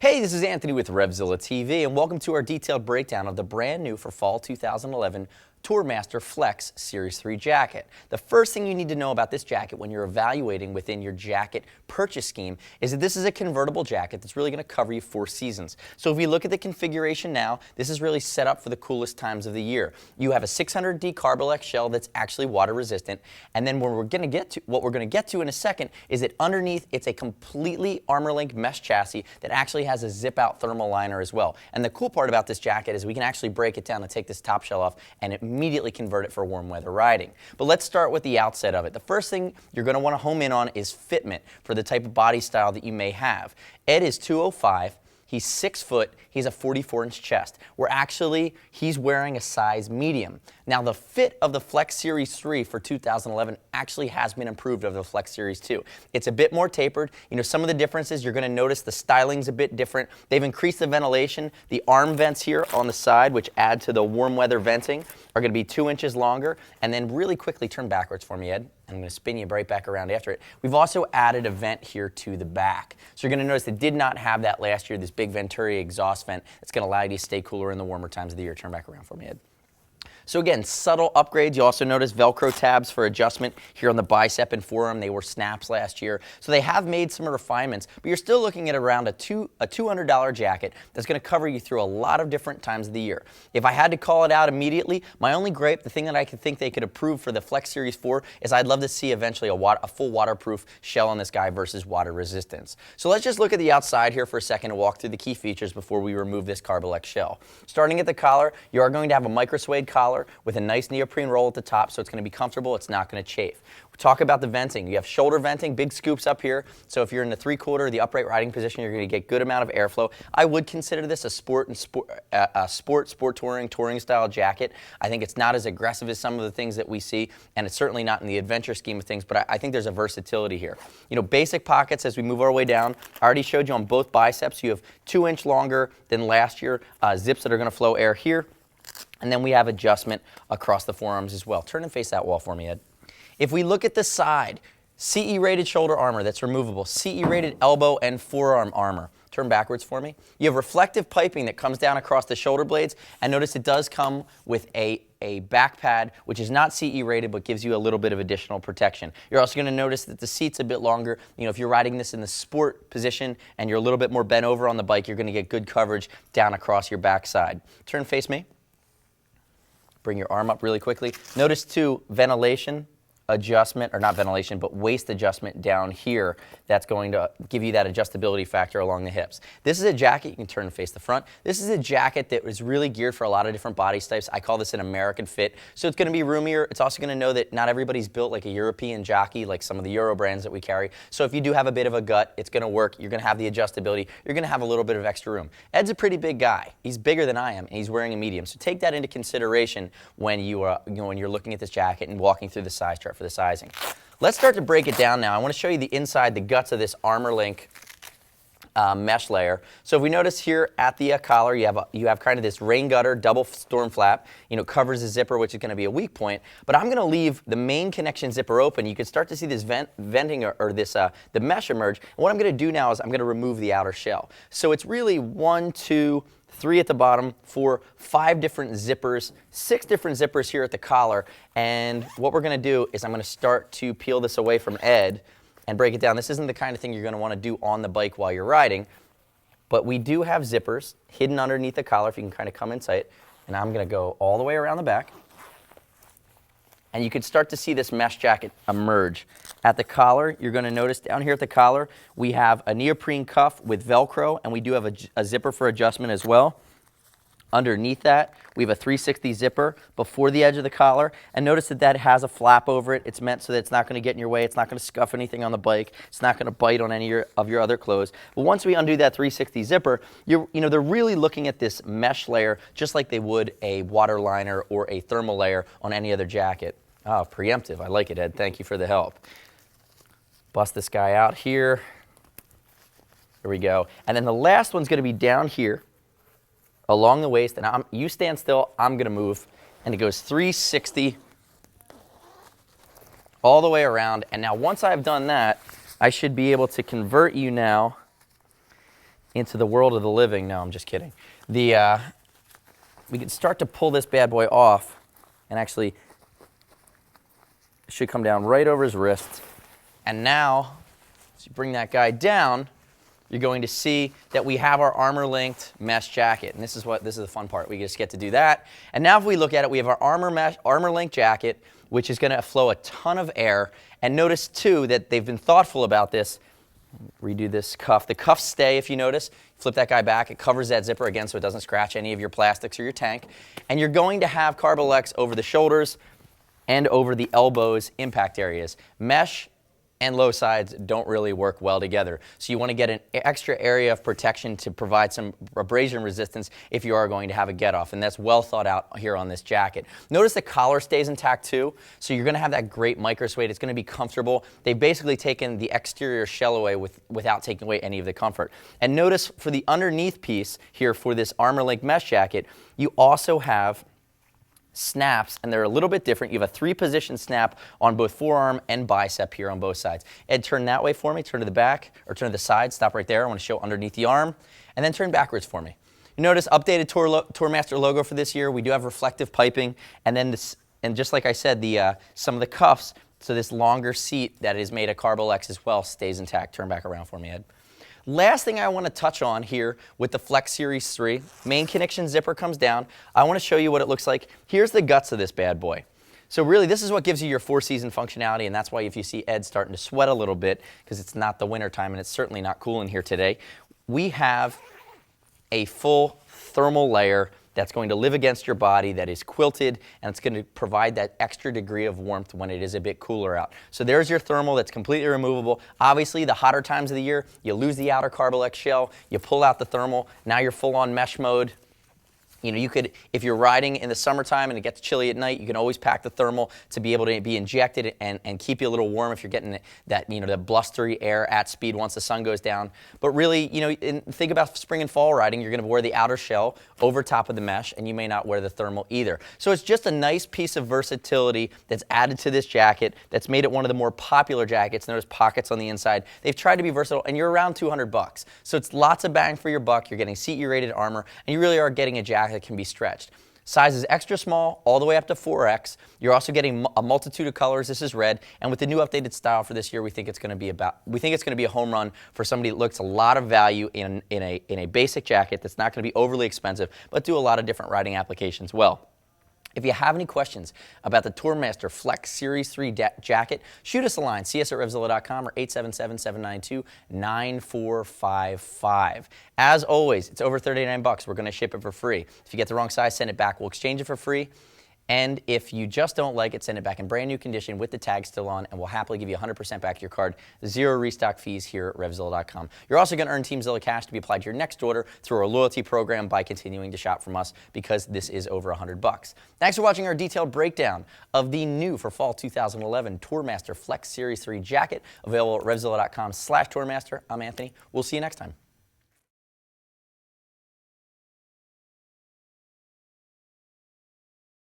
Hey, this is Anthony with RevZilla TV, and welcome to our detailed breakdown of the brand new for fall 2011 Tourmaster Flex Series 3 jacket. The first thing you need to know about this jacket when you're evaluating within your jacket purchase scheme is that this is a convertible jacket that's really going to cover you 4 seasons. So if you look at the configuration now, this is really set up for the coolest times of the year. You have a 600D Carbolex shell that's actually water resistant, and then what we're going to get to in a second is that underneath it's a completely armor-link mesh chassis that actually has a zip-out thermal liner as well. And the cool part about this jacket is we can actually break it down and take this top shell off and immediately convert it for warm weather riding. But let's start with the outset of it. The first thing you're going to want to home in on is fitment for the type of body style that you may have. Ed is 205. He's 6 foot, he's a 44-inch chest, where actually he's wearing a size medium. Now the fit of the Flex Series 3 for 2011 actually has been improved over the Flex Series 2. It's a bit more tapered. You know, some of the differences, you're going to notice the styling's a bit different. They've increased the ventilation. The arm vents here on the side, which add to the warm weather venting, are going to be 2 inches longer. And then really quickly turn backwards for me, Ed. I'm going to spin you right back around after it. We've also added a vent here to the back. So you're going to notice they did not have that last year, this big Venturi exhaust vent that's going to allow you to stay cooler in the warmer times of the year. Turn back around for me, Ed. So again, subtle upgrades. You also notice Velcro tabs for adjustment here on the bicep and forearm. They were snaps last year. So they have made some refinements, but you're still looking at around a $200 jacket that's going to cover you through a lot of different times of the year. If I had to call it out immediately, my only gripe, the thing that I could think they could improve for the Flex Series 4 is I'd love to see eventually a full waterproof shell on this guy versus water resistance. So let's just look at the outside here for a second and walk through the key features before we remove this Carbolex shell. Starting at the collar, you are going to have a micro suede collar with a nice neoprene roll at the top, so it's going to be comfortable, it's not going to chafe. We talk about the venting. You have shoulder venting, big scoops up here, so if you're in the 3/4 or the upright riding position, you're going to get good amount of airflow. I would consider this a sport touring style jacket. I think it's not as aggressive as some of the things that we see, and it's certainly not in the adventure scheme of things, but I think there's a versatility here. You know, basic pockets as we move our way down. I already showed you on both biceps, you have 2 inch longer than last year, zips that are going to flow air here. And then we have adjustment across the forearms as well. Turn and face that wall for me, Ed. If we look at the side, CE rated shoulder armor that's removable, CE rated elbow and forearm armor. Turn backwards for me. You have reflective piping that comes down across the shoulder blades, and notice it does come with a back pad, which is not CE rated, but gives you a little bit of additional protection. You're also going to notice that the seat's a bit longer. You know, if you're riding this in the sport position and you're a little bit more bent over on the bike, you're going to get good coverage down across your backside. Turn and face me. Bring your arm up really quickly. Notice too, ventilation adjustment, or not ventilation, but waist adjustment down here. That's going to give you that adjustability factor along the hips. This is a jacket, you can turn and face the front. This is a jacket that is really geared for a lot of different body types. I call this an American fit. So it's going to be roomier. It's also going to know that not everybody's built like a European jockey, like some of the Euro brands that we carry. So if you do have a bit of a gut, it's going to work. You're going to have the adjustability. You're going to have a little bit of extra room. Ed's a pretty big guy. He's bigger than I am, and he's wearing a medium. So take that into consideration when when you're looking at this jacket and walking through the size chart for the sizing. Let's start to break it down now. I want to show you the inside, the guts of this armor link mesh layer. So if we notice here at the collar, you have kind of this rain gutter, double storm flap. You know, covers the zipper, which is going to be a weak point. But I'm going to leave the main connection zipper open. You can start to see this venting or this the mesh emerge. And what I'm going to do now is I'm going to remove the outer shell. So it's really 1, 2, 3 at the bottom, 4, 5 different zippers, 6 different zippers here at the collar. And what we're going to do is I'm going to start to peel this away from Ed and break it down. This isn't the kind of thing you're going to want to do on the bike while you're riding, but we do have zippers hidden underneath the collar, if you can kind of come in sight. And I'm going to go all the way around the back. And you can start to see this mesh jacket emerge. At the collar, you're going to notice down here at the collar, we have a neoprene cuff with Velcro, and we do have a zipper for adjustment as well. Underneath that, we have a 360 zipper before the edge of the collar, and notice that that has a flap over it. It's meant so that it's not going to get in your way. It's not going to scuff anything on the bike. It's not going to bite on any of your other clothes. But once we undo that 360 zipper, they're really looking at this mesh layer just like they would a water liner or a thermal layer on any other jacket. Oh, preemptive. I like it, Ed. Thank you for the help. Bust this guy out here. There we go. And then the last one's going to be down here along the waist. And you stand still, I'm going to move. And it goes 360 all the way around. And now once I've done that, I should be able to convert you now into the world of the living. No, I'm just kidding. We can start to pull this bad boy off, and actually it should come down right over his wrist. And now, as you bring that guy down, you're going to see that we have our armor-linked mesh jacket. And this is the fun part. We just get to do that. And now if we look at it, we have our armor-linked jacket, which is going to flow a ton of air. And notice, too, that they've been thoughtful about this. Redo this cuff. The cuffs stay, if you notice. Flip that guy back. It covers that zipper again so it doesn't scratch any of your plastics or your tank. And you're going to have Carbolex over the shoulders and over the elbows impact areas. Mesh and low sides don't really work well together. So you want to get an extra area of protection to provide some abrasion resistance if you are going to have a get off, and that's well thought out here on this jacket. Notice the collar stays intact too, so you're going to have that great micro suede. It's going to be comfortable. They've basically taken the exterior shell away without taking away any of the comfort. And notice for the underneath piece here for this armor-linked mesh jacket, you also have snaps, and they're a little bit different. You have a 3-position snap on both forearm and bicep here on both sides. Ed, turn that way for me, turn to the back, or turn to the side, stop right there. I want to show underneath the arm, and then turn backwards for me. You notice updated Tourmaster logo for this year. We do have reflective piping, and then this, and just like I said, some of the cuffs, so this longer seat that is made of Carbolex as well stays intact. Turn back around for me, Ed. Last thing I want to touch on here with the Flex Series 3, main connection zipper comes down. I want to show you what it looks like. Here's the guts of this bad boy. So really, this is what gives you your 4-season functionality, and that's why if you see Ed starting to sweat a little bit, because it's not the winter time and it's certainly not cool in here today, we have a full thermal layer that's going to live against your body, that is quilted, and it's going to provide that extra degree of warmth when it is a bit cooler out. So there's your thermal that's completely removable. Obviously, the hotter times of the year, you lose the outer Carbolex shell, you pull out the thermal, now you're full on mesh mode. You know, you could, if you're riding in the summertime and it gets chilly at night, you can always pack the thermal to be able to be injected and keep you a little warm if you're getting that, you know, the blustery air at speed once the sun goes down. But really, you know, think about spring and fall riding, you're going to wear the outer shell over top of the mesh, and you may not wear the thermal either. So it's just a nice piece of versatility that's added to this jacket that's made it one of the more popular jackets. There's pockets on the inside. They've tried to be versatile, and you're around $200. So it's lots of bang for your buck. You're getting CE rated armor, and you really are getting a jacket that can be stretched. Size is extra small all the way up to 4X. You're also getting a multitude of colors. This is red, and with the new updated style for this year, we think it's going to be a home run for somebody that looks a lot of value in a basic jacket that's not going to be overly expensive, but do a lot of different riding applications well. If you have any questions about the Tourmaster Flex Series 3 jacket, shoot us a line, see us at RevZilla.com or 877-792-9455. As always, it's over $39. We're going to ship it for free. If you get the wrong size, send it back. We'll exchange it for free. And if you just don't like it, send it back in brand new condition with the tag still on, and we'll happily give you 100% back your card. 0 restock fees here at RevZilla.com. You're also going to earn TeamZilla cash to be applied to your next order through our loyalty program by continuing to shop from us, because this is over $100. Thanks for watching our detailed breakdown of the new for fall 2011 Tourmaster Flex Series 3 jacket, available at RevZilla.com/Tourmaster. I'm Anthony. We'll see you next time.